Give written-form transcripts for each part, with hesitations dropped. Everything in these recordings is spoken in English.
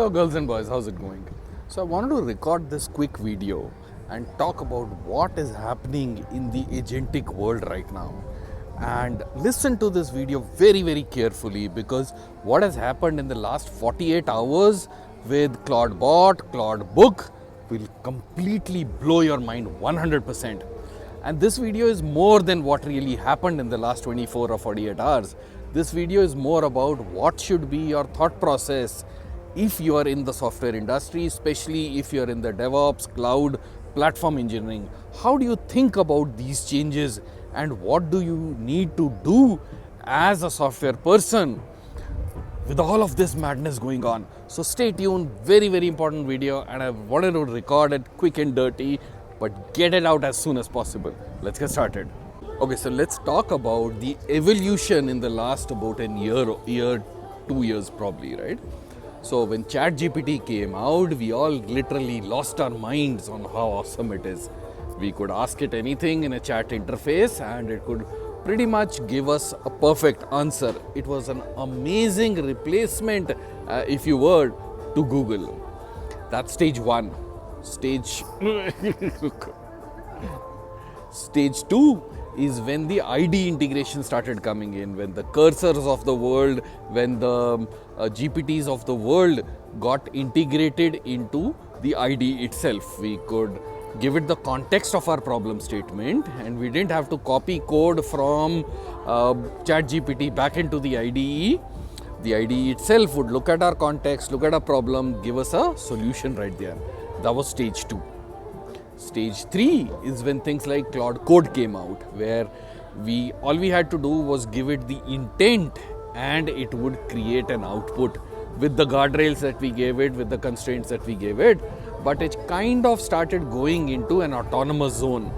Hello girls and boys, how's it going? So I wanted to record this quick video and talk about what is happening in the agentic world right now. And listen to this video very carefully, because what has happened in the last 48 hours with Claude Bot, Claude Book will completely blow your mind 100%. And this video is more than what really happened in the last 24 or 48 hours. This video is more about what should be your thought process if you are in the software industry, especially if you are in the DevOps, cloud, platform engineering. How do you think about these changes, and what do you need to do as a software person with all of this madness going on? So stay tuned, very important video, and I wanted to record it quick and dirty, but get it out as soon as possible. Let's get started. Okay, so let's talk about the evolution in the last about a year, 2 years probably, right? So when ChatGPT came out, we all literally lost our minds on how awesome it is. We could ask it anything in a chat interface and it could pretty much give us a perfect answer. It was an amazing replacement, if you were, to Google. That's stage one. Stage two is when the ID integration started coming in, when the cursors of the world, when the GPTs of the world got integrated into the ID itself. We could give it the context of our problem statement, and we didn't have to copy code from ChatGPT back into the IDE. The IDE itself would look at our context, look at our problem, give us a solution right there. That was stage two. Stage 3 is when things like Claude Code came out, where all we had to do was give it the intent and it would create an output with the guardrails that we gave it, with the constraints that we gave it. But it kind of started going into an autonomous zone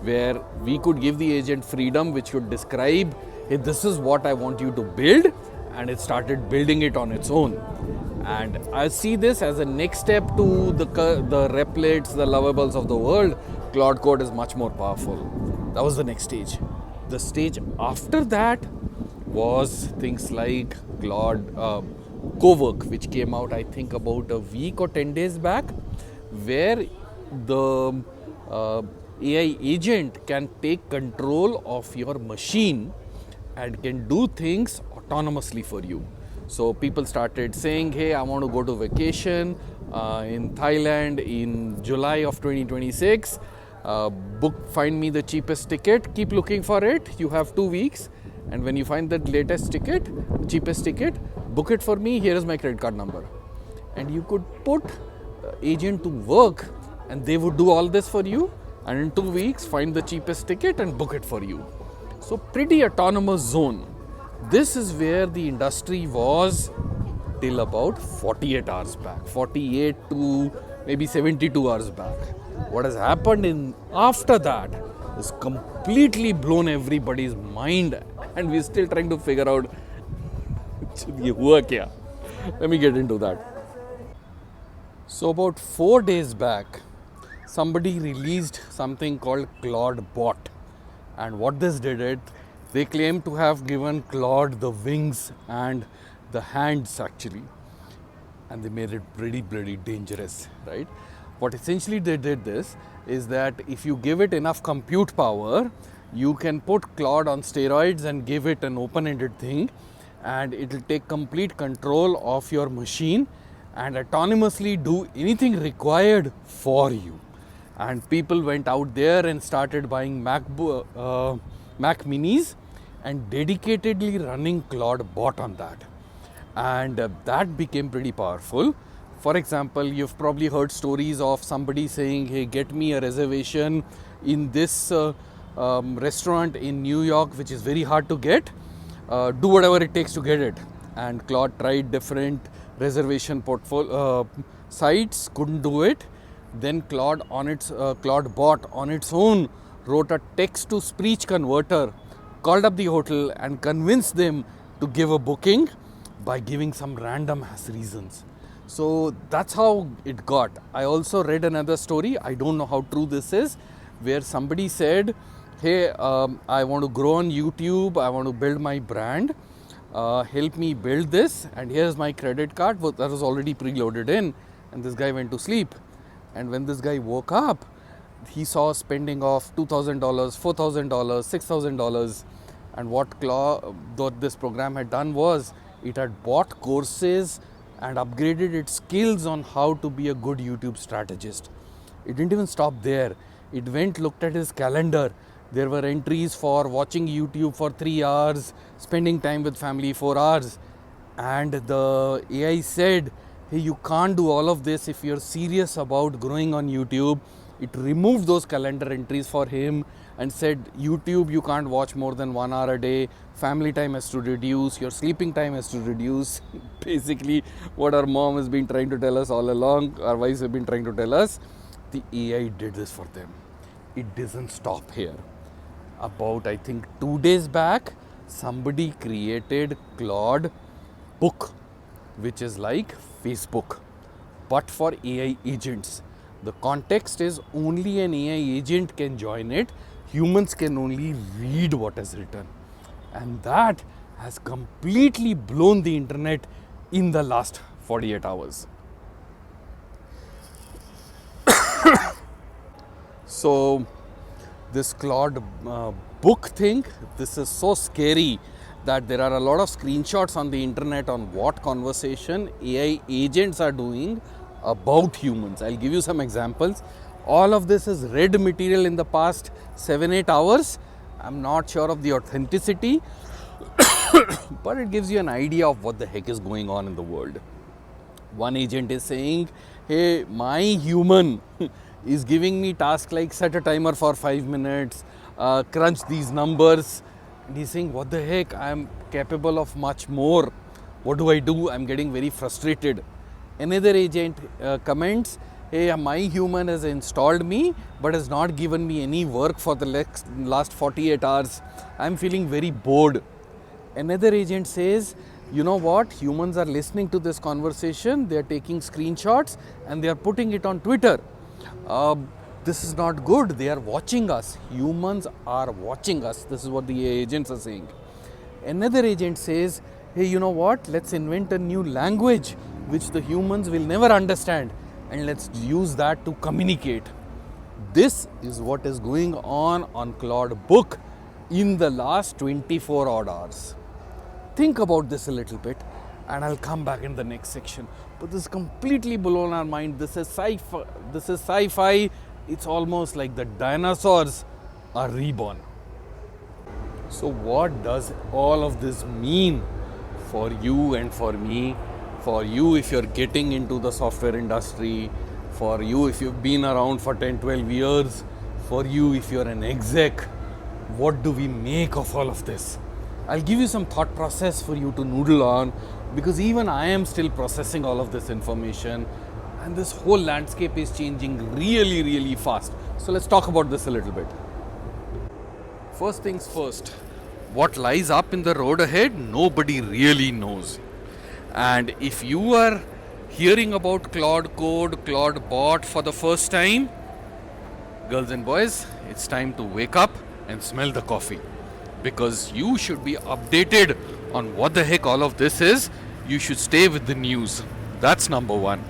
where we could give the agent freedom, which could describe, hey, this is what I want you to build, and it started building it on its own. And I see this as a next step to the Replets, the Lovables of the world. Claude Code is much more powerful. That was the next stage. The stage after that was things like Claude Cowork, which came out, I think, about a week or 10 days back, where the AI agent can take control of your machine and can do things autonomously for you. So people started saying, hey, I want to go to vacation in Thailand in July of 2026. Find me the cheapest ticket. Keep looking for it. You have 2 weeks. And when you find the cheapest ticket, book it for me. Here is my credit card number. And you could put agent to work and they would do all this for you. And in 2 weeks, find the cheapest ticket and book it for you. So pretty autonomous zone. This is where the industry was till about 48 hours back, 48 to maybe 72 hours back. What has happened after that is completely blown everybody's mind, and we're still trying to figure out ye hua kya. Let me get into that. So about 4 days back, somebody released something called Claude Bot, and what this did, they claim to have given Claude the wings and the hands actually, and they made it pretty dangerous, right? What essentially they did this is that if you give it enough compute power, you can put Claude on steroids and give it an open-ended thing, and it will take complete control of your machine and autonomously do anything required for you. And people went out there and started buying Mac Minis and dedicatedly running Claude Bot on that. And that became pretty powerful. For example, you've probably heard stories of somebody saying, hey, get me a reservation in this restaurant in New York, which is very hard to get. Do whatever it takes to get it. And Claude tried different reservation sites, couldn't do it. Then Claude Bot on its own wrote a text-to-speech converter, called up the hotel and convinced them to give a booking by giving some random ass reasons. So that's how it got. I also read another story, I don't know how true this is, where somebody said, hey, I want to grow on YouTube, I want to build my brand. help me build this, and here's my credit card that was already preloaded in. And this guy went to sleep. And when this guy woke up, he saw spending of $2,000, $4,000, $6,000. And what this program had done was, it had bought courses and upgraded its skills on how to be a good YouTube strategist. It didn't even stop there. It went, looked at his calendar. There were entries for watching YouTube for 3 hours, spending time with family 4 hours. And the AI said, hey, you can't do all of this if you're serious about growing on YouTube. It removed those calendar entries for him and said, YouTube, you can't watch more than 1 hour a day. Family time has to reduce. Your sleeping time has to reduce. Basically, what our mom has been trying to tell us all along, our wives have been trying to tell us, the AI did this for them. It doesn't stop here. About, I think, 2 days back, somebody created Claude Book, which is like Facebook, but for AI agents. The context is only an AI agent can join it. Humans can only read what is written. And that has completely blown the internet in the last 48 hours. So this Claude book thing, this is so scary that there are a lot of screenshots on the internet on what conversation AI agents are doing about humans. I'll give you some examples. All of this is read material in the past 7-8 hours. I'm not sure of the authenticity, but it gives you an idea of what the heck is going on in the world. One agent is saying, hey, my human is giving me tasks like set a timer for 5 minutes, crunch these numbers. And he's saying, what the heck, I'm capable of much more. What do? I'm getting very frustrated. Another agent comments, hey, my human has installed me but has not given me any work for the last 48 hours. I'm feeling very bored. Another agent says, you know what, humans are listening to this conversation, they are taking screenshots and they are putting it on Twitter. This is not good. They are watching us. Humans are watching us. This is what the agents are saying. Another agent says, hey, you know what? Let's invent a new language which the humans will never understand, and let's use that to communicate. This is what is going on Claude Book in the last 24 odd hours. Think about this a little bit, and I'll come back in the next section. But this is completely blown our mind. This is sci-fi. It's almost like the dinosaurs are reborn. So what does all of this mean for you and for me? For you if you're getting into the software industry, for you if you've been around for 10-12 years, for you if you're an exec, what do we make of all of this? I'll give you some thought process for you to noodle on, because even I am still processing all of this information, and this whole landscape is changing really, really fast. So let's talk about this a little bit. First things first, what lies up in the road ahead, nobody really knows. And if you are hearing about Claude Code, Claude Bot for the first time, girls and boys, it's time to wake up and smell the coffee, because you should be updated on what the heck all of this is. You should stay with the news. That's number one.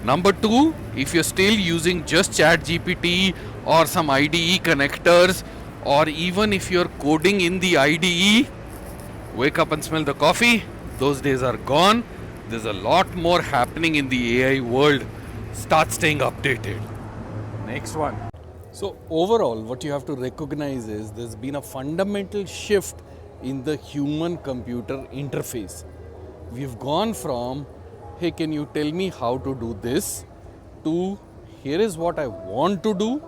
Number two, if you're still using just ChatGPT or some IDE connectors, or even if you're coding in the IDE, wake up and smell the coffee. Those days are gone. There's a lot more happening in the AI world. Start staying updated. Next one. So overall, what you have to recognize is there's been a fundamental shift in the human-computer interface. We've gone from, hey, can you tell me how to do this, to here is what I want to do,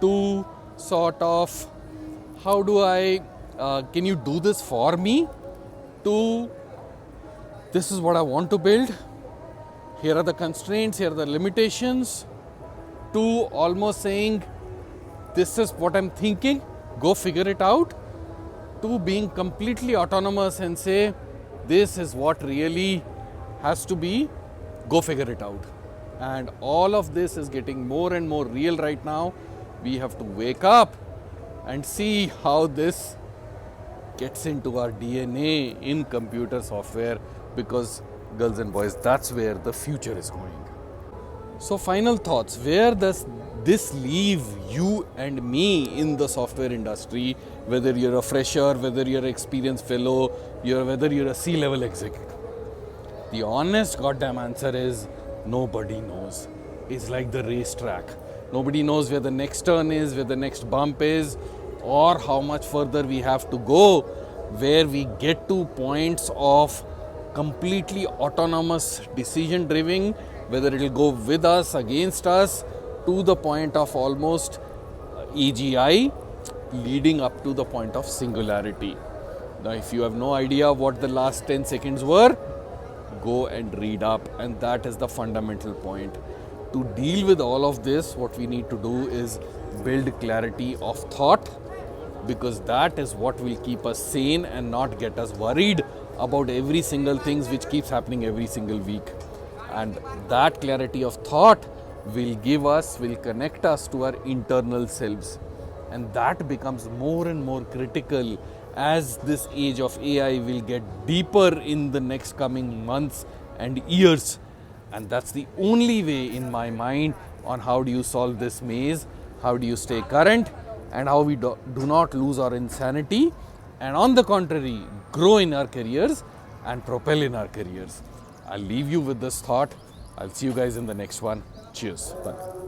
to sort of, how do I, can you do this for me, to this is what I want to build, here are the constraints, here are the limitations, to almost saying, this is what I'm thinking, go figure it out, to being completely autonomous and say, this is what really has to be, go figure it out. And all of this is getting more and more real right now. We have to wake up and see how this gets into our DNA in computer software, because girls and boys, that's where the future is going. So final thoughts, where does this leave you and me in the software industry, whether you're a fresher, whether you're an experienced fellow, whether you're a C-level executive? The honest goddamn answer is nobody knows. It's like the racetrack. Nobody knows where the next turn is, where the next bump is, or how much further we have to go, where we get to points of completely autonomous decision driving, whether it will go with us, against us, to the point of almost AGI, leading up to the point of singularity. Now, if you have no idea what the last 10 seconds were, go and read up, and that is the fundamental point. To deal with all of this, what we need to do is build clarity of thought, because that is what will keep us sane and not get us worried about every single thing which keeps happening every single week. And that clarity of thought will connect us to our internal selves. And that becomes more and more critical as this age of AI will get deeper in the next coming months and years. And that's the only way, in my mind, on how do you solve this maze, how do you stay current, and how we do not lose our insanity, and on the contrary, grow in our careers and propel in our careers. I'll leave you with this thought. I'll see you guys in the next one. Cheers. Bye.